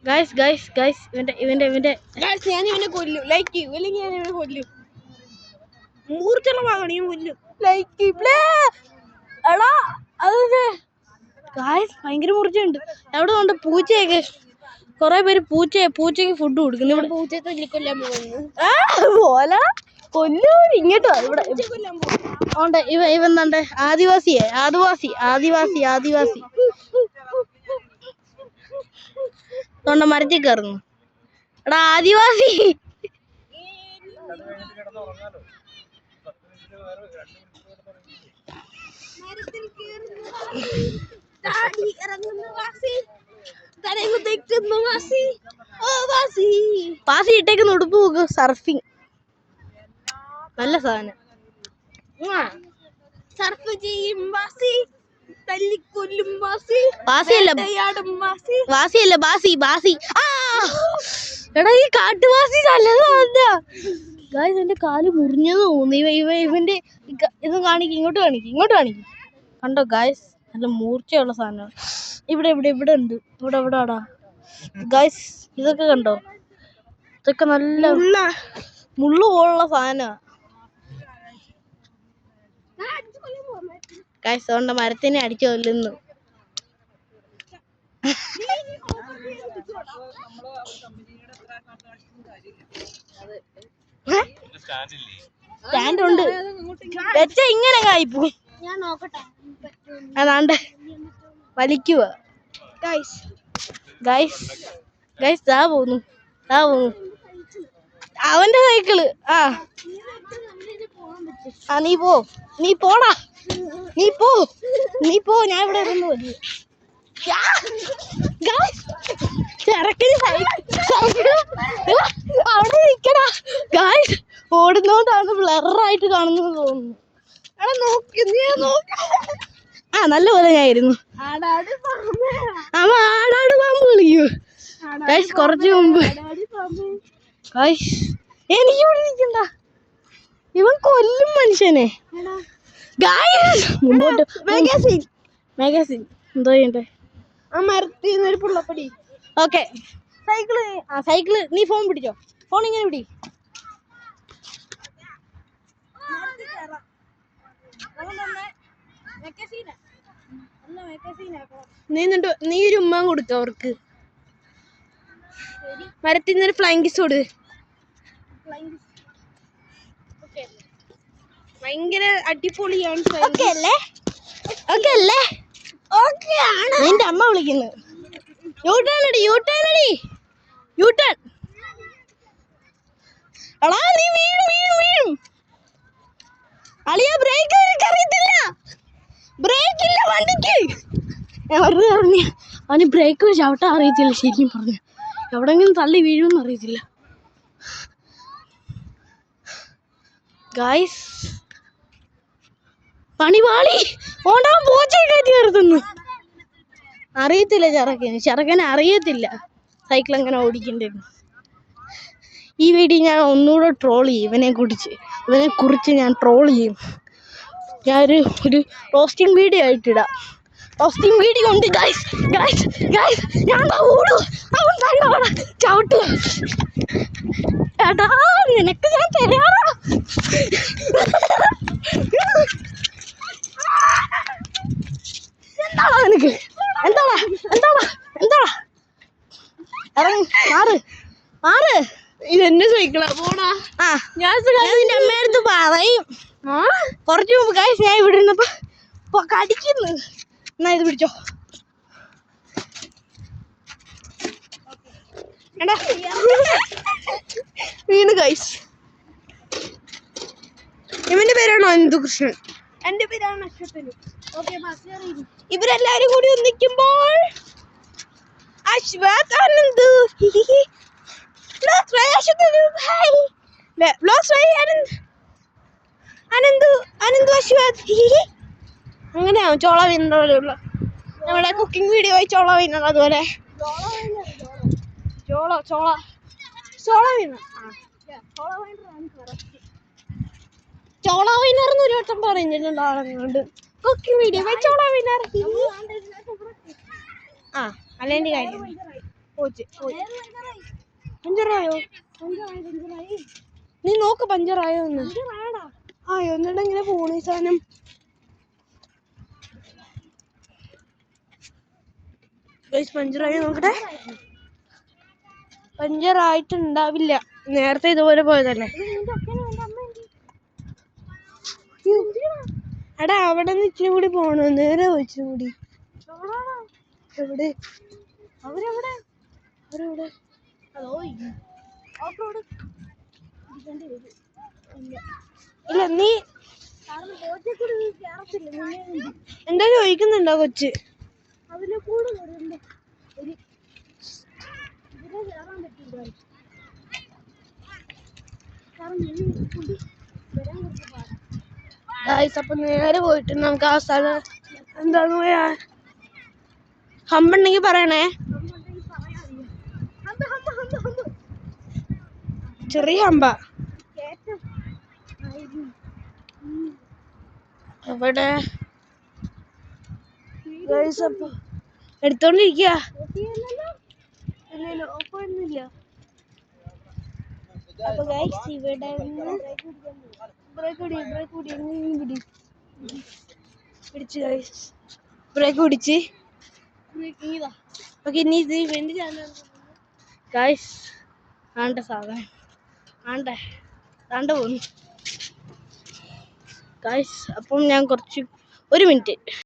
Guys guys guys ഇവന്റെ ഞാൻ ഇവനെ കൊല്ലും. ലൈക്ക് ചെയ്യൂ അല്ലെങ്കിൽ ഞാൻ ഇവനെ കൊല്ലും. മൂർച്ചയുള്ളതാണ് ഞാൻ കൊല്ലും. ലൈക്ക് എടാ അതെ ഗൈസ് ഭയങ്കര മൂർച്ചയുണ്ട്. എവിടെ കൊണ്ട് പൂച്ചയൊക്കെ കൊറേ പേര് പൂച്ചയ്ക്ക് ഫുഡ് കൊടുക്കുന്നു. ഇവിടെ പൂച്ചയെ തല്ലിക്കൊല്ലാൻ പോകുന്നു. കൊല്ലൂ ഇങ്ങോട്ടോ ഇവിടെ ഉണ്ട്. ഇവൻ തണ്ട് ആദിവാസി തൊണ്ട മരത്തിൽ കയറുന്നു. എടാ ആദിവാസി പാസി ഇട്ടേക്കുന്ന ഉടുപ്പ് നോക്ക്. സർഫിങ് നല്ല സാധനം. സർഫ് ചെയ്യും വാസി, തല്ലിക്കൊല്ലും വാസി. വാസിയല്ല ബാസി. എടാ ഈ കാട്ടുവാസി നല്ലതാ. ഗായ്സ് എന്റെ കാല് മുറിഞ്ഞെന്ന് തോന്നുന്നു. ഇവന്റെ ഇത് കാണിക്കും. ഇങ്ങോട്ട് കാണിക്കും. കണ്ടോ ഗായ്സ് നല്ല മൂർച്ചയുള്ള സാധനമാണ്. ഇവിടെ ഉണ്ട്. ഇവിടാടാ ഗായ്സ് ഇതൊക്കെ കണ്ടോ. ഇതൊക്കെ നല്ല മുള്ളു പോലുള്ള സാധനമാണ് ഗായ്സ്. അതുകൊണ്ട് മരത്തിനെ അടിച്ചു കൊല്ലുന്നു. സ്റ്റാൻഡ് ഉണ്ട് വെച്ച ഇങ്ങനെ കായിപ്പോ. ഞാൻ നോക്കട്ടെ. അതാണ്ട് വലിക്കുക. ഗൈസ് ദാ പോകുന്നു. അവന്റെ സൈക്കിള്. നീ പോ ഞാൻ ഇവിടെ ഇരുന്നു മതി. അവിടെ നിക്കടാ ഗായ്സ്. ഓടുന്നോണ്ടാണ് ബ്ലറായിട്ട് കാണുന്നത് തോന്നുന്നു. നല്ല പോലെ ഞായിരുന്നു. ആടാട് പാമ്പ് കളിക്കൂ ഗായ്സ്. കുറച്ചു മുമ്പ് ഗായ്സ് എനിക്ക് ഇവിടെ നിൽക്കണ്ട. ഇവൻ കൊല്ലും മനുഷ്യനെ ഗായ്സ്. മുമ്പോട്ട് മാഗസിൻ എന്തോ ചെയ്യണ്ടേ. ആ മരത്തിന്നൊരു പുള്ളപ്പടി. ഓക്കെ സൈക്കിള് നീ ഫോൺ പിടിച്ചോ. ഫോൺ ഇങ്ങനെ പിടി. നീ ഒരു ഉമ്മ കൊടുക്ക അവർക്ക്. മരത്തിൽ നിന്നൊരു ഫ്ലൈങ് കിസ് കൊടു. ഭയങ്കര അടിപൊളിയാണ്. നിന്റെ അമ്മ വിളിക്കുന്നു. യൂട്ടേൺ എടാ നീ വീഴും. അളിയാ ബ്രേക്ക് അറിയത്തില്ല. ബ്രേക്ക് ഇല്ല വണ്ടിക്ക്. അവന് ബ്രേക്ക് ചവിട്ടാൻ അറിയത്തില്ല. ശരിക്കും പറഞ്ഞു എവിടെങ്കിലും തള്ളി വീഴുമെന്ന് അറിയത്തില്ല ഗായ്സ്. പണിപാളി ഓണ്ടാൻ പോച്ചയെ കയറ്റി നിർത്തുന്നു. അറിയത്തില്ല ചെറുക്കനെ അറിയത്തില്ല സൈക്കിൾ എങ്ങനെ ഓടിക്കണ്ടെന്ന്. ഈ വീഡിയോ ഞാൻ ഒന്നുകൂടെ ട്രോൾ ചെയ്യും. ഇവനെ കുറിച്ച് ഞാൻ ട്രോൾ ചെയ്യും. ഞാനൊരു റോസ്റ്റിംഗ് വീഡിയോ ആയിട്ടിടാം. റോസ്റ്റിംഗ് വീഡിയോ ഉണ്ട് ഗായ്സ്. ഞാൻ ഓടും. അവൻ ചവിട്ടു. എടാ നിനക്ക് ഞാൻ തരാടാ. എന്താടാ നിനക്ക്? എന്താടാ ഇറങ്ങി മാറ്. ഇതെന്നെ സൈക്കിളാ പോടാ. ഞാൻ നിന്റെ അമ്മയടുത്ത് പറയും. കുറച്ചു മുമ്പ് ഗായ്സ് ഞാൻ ഇവിടെ ഇരുന്നപ്പോ കടിക്കുന്നു. എന്നാ ഇത് പിടിച്ചോ. എടാ വീണ് ഗായ്സ്. ഇവന്റെ പേരാണോ അനന്തകൃഷ്ണൻ? എന്റെ പേരാണ് അശ്വത്തന്. ഇവരെല്ലാരും കൂടി ഒന്നിക്കുമ്പോൾ അശ്വത് അനന്ത് അനന്തു അശ്വത് അങ്ങനെയാവും. ചോള വീണ പോലെയുള്ള നമ്മുടെ കുക്കിംഗ് വീഡിയോ ആയി ചോള വീണത്. അതുപോലെ ചോള വീണർന്ന് ഒരു വട്ടം പറഞ്ഞിട്ടുണ്ട് ആളുകൊണ്ട്. കുക്കിംഗ് വീഡിയോ ചോള വീണർ. അല്ലെങ്കിൽ കാര്യം പോച്ച് പഞ്ചറായോ? നീ നോക്ക് പഞ്ചറായോ ഒന്ന്. ആയോ എന്നിട്ട് ഇങ്ങനെ പോണു ഈ സാധനം. പഞ്ചറായോ നോക്കട്ടെ. പഞ്ചറായിട്ടുണ്ടാവില്ല, നേരത്തെ ഇതുപോലെ പോയതല്ലേ. എടാ അവിടെ നിന്ന് ഇച്ചിരി കൂടി പോണോ? നേരെ ഇച്ചിരി കൂടി. എവിടെ അവരെവിടെ? ഇല്ല നീ എന്താ ചോദിക്കുന്നുണ്ടോ കൊച്ച്? അപ്പൊ നേരെ പോയിട്ട് നമുക്ക് ആ സ്ഥലം എന്താന്ന് പോയാ ഹമ്പുണ്ടെങ്കി പറയണേ. ചെറിയ ഹമ്പ അവിടെ അപ്പൊ എടുത്തോണ്ടിരിക്ക. അപ്പൊ ഗൈസ് ഇവിടെ പിടിച്ച് ഗൈസ് ബ്രേക്ക് പിടിച്ച്. ഓക്കെ ഇനി ഇത് വേണ്ടി ഗൈസ് ആണ്ട സാധനം ആണ്ട പോന്നു ഗൈസ്. അപ്പം ഞാൻ ഒരു മിനിറ്റ്